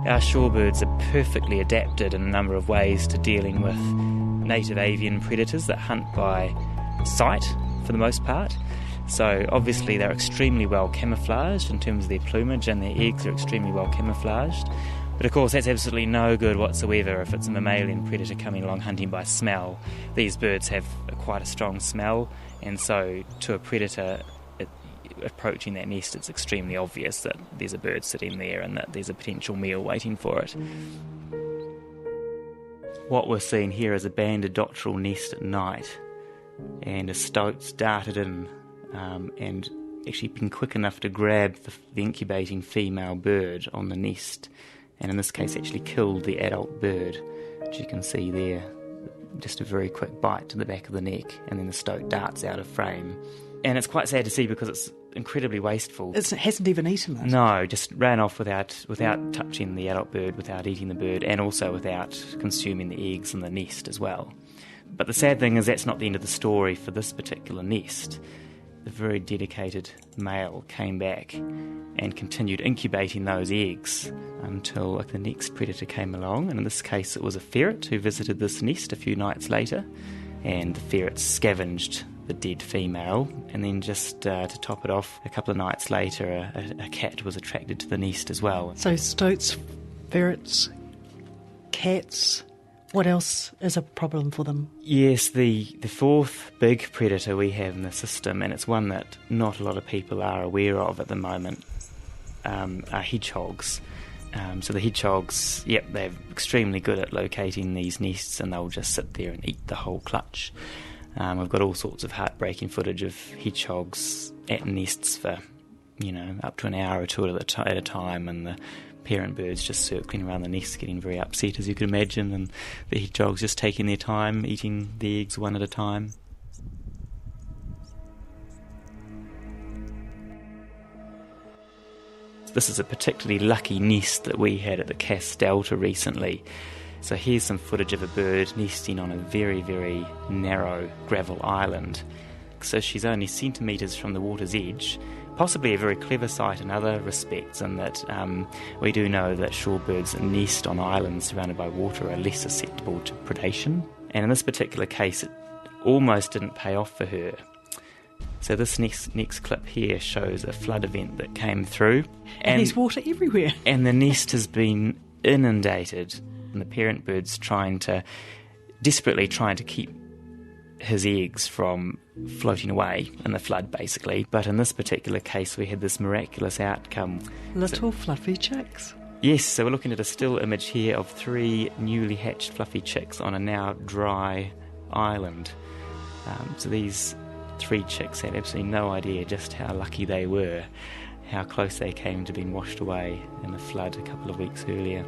Our shorebirds are perfectly adapted in a number of ways to dealing with native avian predators that hunt by sight for the most part. So obviously they're extremely well camouflaged in terms of their plumage, and their eggs are extremely well camouflaged. But of course that's absolutely no good whatsoever if it's a mammalian predator coming along hunting by smell. These birds have quite a strong smell, and so to a predator approaching that nest, it's extremely obvious that there's a bird sitting there and that there's a potential meal waiting for it. What we're seeing here is a banded dotterel nest at night, and a stoat's darted in and actually been quick enough to grab the incubating female bird on the nest, and in this case actually killed the adult bird, which you can see there. Just a very quick bite to the back of the neck, and then the stoat darts out of frame. And it's quite sad to see because it's incredibly wasteful. It hasn't even eaten it? No, just ran off without touching the adult bird, without eating the bird, and also without consuming the eggs in the nest as well. But the sad thing is that's not the end of the story for this particular nest. The very dedicated male came back and continued incubating those eggs until the next predator came along, and in this case it was a ferret who visited this nest a few nights later, and the ferret scavenged the dead female, and then just to top it off, a couple of nights later a cat was attracted to the nest as well. So stoats, ferrets, cats, what else is a problem for them? Yes, the fourth big predator we have in the system, and it's one that not a lot of people are aware of at the moment, are hedgehogs. So the hedgehogs, they're extremely good at locating these nests, and they'll just sit there and eat the whole clutch. We've got all sorts of heartbreaking footage of hedgehogs at nests for, up to an hour or two at a time, and the parent birds just circling around the nest getting very upset, as you can imagine, and the hedgehogs just taking their time, eating the eggs one at a time. This is a particularly lucky nest that we had at the Cass Delta recently. So here's some footage of a bird nesting on a very, very narrow gravel island. So she's only centimetres from the water's edge, possibly a very clever sight in other respects, in that we do know that shorebirds that nest on islands surrounded by water are less susceptible to predation. And in this particular case, it almost didn't pay off for her. So this next clip here shows a flood event that came through. And there's water everywhere. And the nest has been inundated, and the parent bird's desperately trying to keep his eggs from floating away in the flood, basically. But in this particular case, we had this miraculous outcome. Little fluffy chicks. Yes, so we're looking at a still image here of 3 newly hatched fluffy chicks on a now dry island. So these 3 chicks had absolutely no idea just how lucky they were, how close they came to being washed away in a flood a couple of weeks earlier.